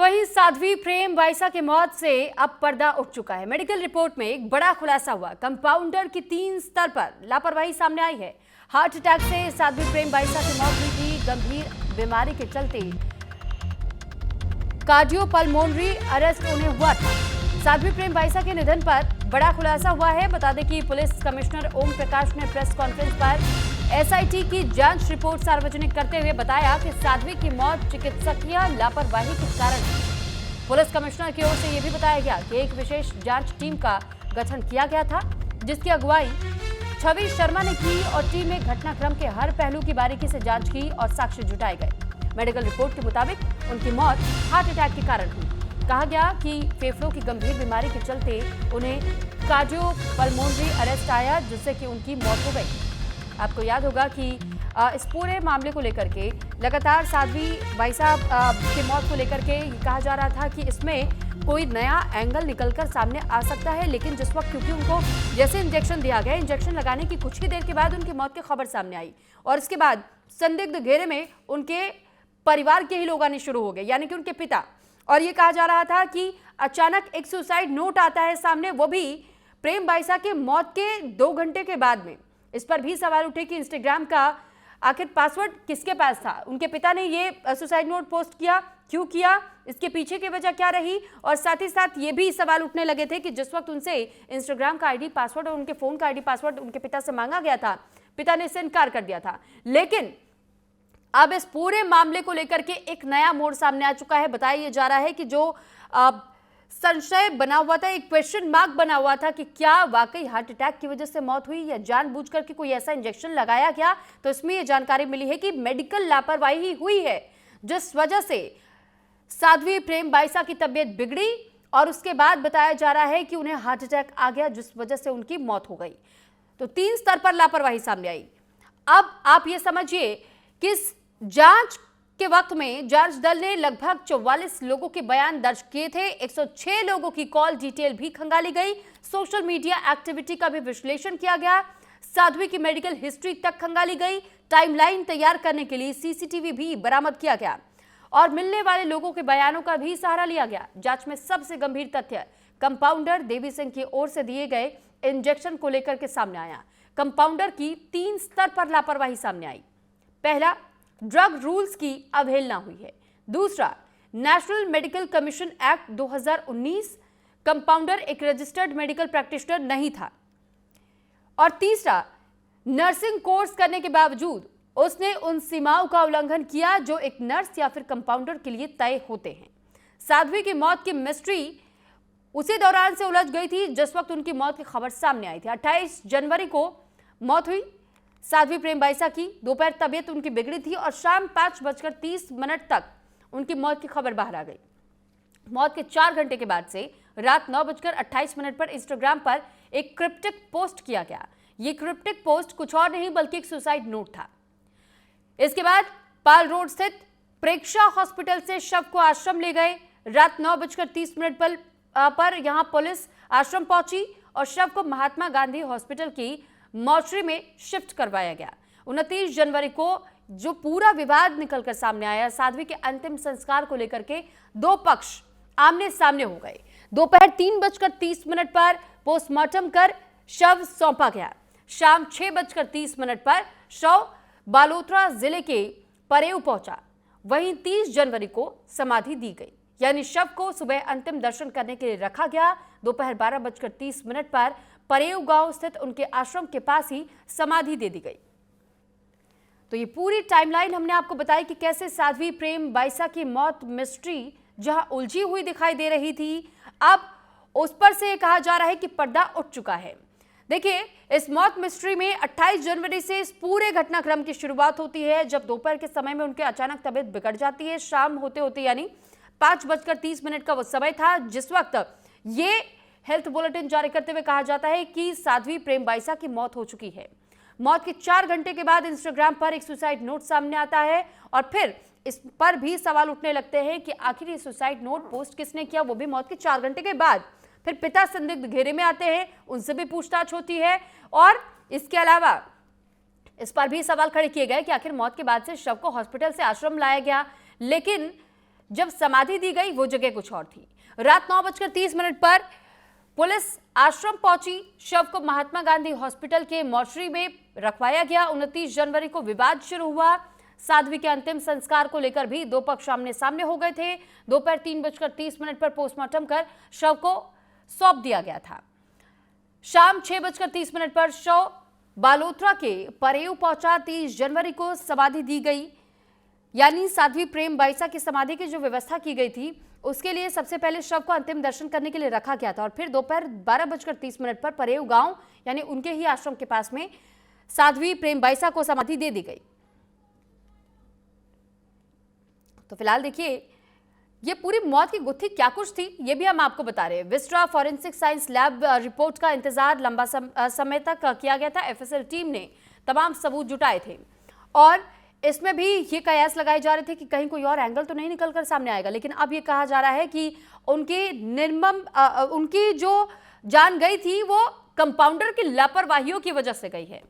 वहीं साध्वी प्रेम बाइसा की मौत से अब पर्दा उठ चुका है। मेडिकल रिपोर्ट में एक बड़ा खुलासा हुआ। कंपाउंडर की 3 स्तर पर लापरवाही सामने आई है। हार्ट अटैक से साध्वी प्रेम बाइसा की मौत हुई थी। गंभीर बीमारी के चलते कार्डियोपल्मोनरी अरेस्ट उन्हें हुआ था। साध्वी प्रेम बाइसा के निधन पर बड़ा खुलासा हुआ है। बता दें कि पुलिस कमिश्नर ओम प्रकाश ने प्रेस कॉन्फ्रेंस पर एसआईटी की जांच रिपोर्ट सार्वजनिक करते हुए बताया कि साध्वी की मौत चिकित्सकीय लापरवाही के कारण है। पुलिस कमिश्नर की ओर से यह भी बताया गया कि एक विशेष जांच टीम का गठन किया गया था, जिसकी अगुवाई छवि शर्मा ने की और टीम में घटनाक्रम के हर पहलू की बारीकी से जांच की और साक्ष्य जुटाए गए। मेडिकल रिपोर्ट के मुताबिक उनकी मौत हार्ट अटैक के कारण हुई। कहा गया कि फेफड़ों की गंभीर बीमारी के चलते उन्हें कार्डियोपल्मोनरी अरेस्ट आया, जिससे कि उनकी मौत हो गई। आपको याद होगा कि इस पूरे मामले को लेकर के लगातार साध्वी बाइसा की मौत को लेकर के ये कहा जा रहा था कि इसमें कोई नया एंगल निकलकर सामने आ सकता है, लेकिन जिस वक्त क्योंकि उनको जैसे इंजेक्शन दिया गया, इंजेक्शन लगाने की कुछ ही देर के बाद उनकी मौत की खबर सामने आई और इसके बाद संदिग्ध घेरे में उनके परिवार के ही लोग आने शुरू हो गए, यानी कि उनके पिता। और ये कहा जा रहा था कि अचानक एक सुसाइड नोट आता है सामने, वो भी प्रेम बाइसा की मौत के 2 घंटे के बाद में। इस पर भी सवाल उठे कि इंस्टाग्राम का आखिर पासवर्ड किसके पास था। उनके पिता ने ये सुसाइड नोट पोस्ट किया, क्यों किया, इसके पीछे की वजह क्या रही। और साथ ही साथ ये भी सवाल उठने लगे थे कि जिस वक्त उनसे इंस्टाग्राम का आईडी पासवर्ड और उनके फोन का आईडी पासवर्ड उनके पिता से मांगा गया था, पिता ने इससे इनकार कर दिया था। लेकिन अब इस पूरे मामले को लेकर के एक नया मोड़ सामने आ चुका है। बताया जा रहा है कि जो संशय बना हुआ था, एक क्वेश्चन मार्क बना हुआ था कि क्या वाकई हार्ट अटैक की वजह से मौत हुई या जानबूझकर के कोई ऐसा इंजेक्शन लगाया गया, तो इसमें यह जानकारी मिली है कि मेडिकल लापरवाही हुई है, जिस वजह से साध्वी प्रेम बाइसा की तबीयत बिगड़ी और उसके बाद बताया जा रहा है कि उन्हें हार्ट अटैक आ गया, जिस वजह से उनकी मौत हो गई। तो 3 स्तर पर लापरवाही सामने आई। अब आप ये समझिए कि इस जांच के वक्त में जांच दल ने लगभग 44 लोगों के बयान दर्ज किए थे। 106 लोगों की कॉल डिटेल भी खंगाली गई। सोशल मीडिया एक्टिविटी का भी विश्लेषण किया गया। साध्वी की मेडिकल हिस्ट्री तक खंगाली गई। टाइमलाइन तैयार करने के लिए सीसीटीवी भी बरामद किया गया और मिलने वाले लोगों के बयानों का भी सहारा लिया गया। जांच में सबसे गंभीर तथ्य कंपाउंडर देवी सिंह की ओर से दिए गए इंजेक्शन को लेकर के सामने आया। कंपाउंडर की 3 स्तर पर लापरवाही सामने आई। पहला, ड्रग रूल्स की अवहेलना हुई है। दूसरा, national medical commission act 2019, compounder एक रजिस्टर्ड मेडिकल प्रैक्टिशनर नहीं था। और तीसरा, नर्सिंग कोर्स करने के बावजूद उसने उन सीमाओं का उल्लंघन किया जो एक नर्स या फिर कंपाउंडर के लिए तय होते हैं। साध्वी की मौत की मिस्ट्री उसी दौरान से उलझ गई थी जिस वक्त उनकी मौत की खबर सामने आई थी। 28 जनवरी को मौत हुई साध्वी प्रेम बाइसा की। दोपहर तबीयत उनकी बिगड़ी थी और शाम 5:30 तक उनकी मौत की खबर बाहर आ गई। मौत के 4 घंटे के बाद से रात 9:28 पर इंस्टाग्राम पर एक क्रिप्टिक पोस्ट किया गया। यह क्रिप्टिक पोस्ट कुछ और नहीं बल्कि एक सुसाइड नोट था। इसके बाद पाल रोड स्थित प्रेक्षा हॉस्पिटल से शव को आश्रम ले गए। रात 9:30 पर यहां पुलिस आश्रम पहुंची और शव को महात्मा गांधी हॉस्पिटल की मॉर्चरी में शिफ्ट करवाया गया। 29 जनवरी को जो पूरा विवाद निकलकर सामने आया, साध्वी के अंतिम संस्कार को लेकर के 2 पक्ष आमने सामने हो गए। दोपहर 3:30 पर पोस्टमार्टम कर शव सौंपा गया। शाम 6:30 पर शव बालोतरा जिले के परेऊ पहुंचा। वहीं 30 जनवरी को समाधि दी गई, यानी शव को सुबह अंतिम दर्शन करने के लिए रखा गया। दोपहर 12:30 पर परेऊ गांव स्थित उनके आश्रम के पास ही समाधि दे दी गई। तो ये पूरी टाइमलाइन हमने आपको बताई कि कैसे साध्वी प्रेम बाइसा की मौत मिस्ट्री जहां उलझी हुई दिखाई दे रही थी, अब उस पर से कहा जा रहा है कि पर्दा उठ चुका है। देखिए, इस मौत मिस्ट्री में 28 जनवरी से इस पूरे घटनाक्रम की शुरुआत होती है, जब दोपहर के समय में उनके अचानक तबीयत बिगड़ जाती है। शाम होते होते यानी 5:30 का वो समय था जिस वक्त ये हेल्थ बुलेटिन जारी करते हुए कहा जाता है कि साध्वी प्रेम बाइसा की मौत हो चुकी है। मौत के 4 घंटे के बाद इंस्टाग्राम पर एक सुसाइड नोट सामने आता है और फिर इस पर भी सवाल उठने लगते हैं कि आखिर ये सुसाइड नोट पोस्ट किसने किया, वो भी मौत के 4 घंटे के बाद। फिर पिता संदिग्ध घेरे में आते हैं, उनसे भी पूछताछ होती है और इसके अलावा इस पर भी सवाल खड़े किए गए कि आखिर मौत के बाद से शव को हॉस्पिटल से आश्रम लाया गया, लेकिन जब समाधि दी गई वो जगह कुछ और थी। रात 9:30 पर पुलिस आश्रम पहुंची। शव को महात्मा गांधी हॉस्पिटल के मोर्चरी में रखवाया गया। 29 जनवरी को विवाद शुरू हुआ। साध्वी के अंतिम संस्कार को लेकर भी दो पक्ष आमने सामने हो गए थे। दोपहर 3:30 पर पोस्टमार्टम कर शव को सौंप दिया गया था। शाम 6:30 पर शव बालोतरा के परेऊ पहुंचा। 30 जनवरी को समाधि दी गई, यानी साध्वी प्रेम बाईसा की समाधि की जो व्यवस्था की गई थी उसके लिए सबसे पहले शव को अंतिम दर्शन करने के लिए रखा गया था और फिर दोपहर 12:30 पर परेऊ गांव यानी उनके ही आश्रम के पास में साध्वी प्रेम बाईसा को समाधि दे दी गई। तो फिलहाल देखिए ये पूरी मौत की गुत्थी क्या कुछ थी ये भी हम आपको बता रहे हैं। विस्ट्रा फॉरेंसिक साइंस लैब रिपोर्ट का इंतजार लंबा समय तक किया गया था। एफएसएल टीम ने तमाम सबूत जुटाए थे और इसमें भी ये कयास लगाए जा रहे थे कि कहीं कोई और एंगल तो नहीं निकलकर सामने आएगा, लेकिन अब ये कहा जा रहा है कि उनकी जो जान गई थी वो कंपाउंडर की लापरवाहियों की वजह से गई है।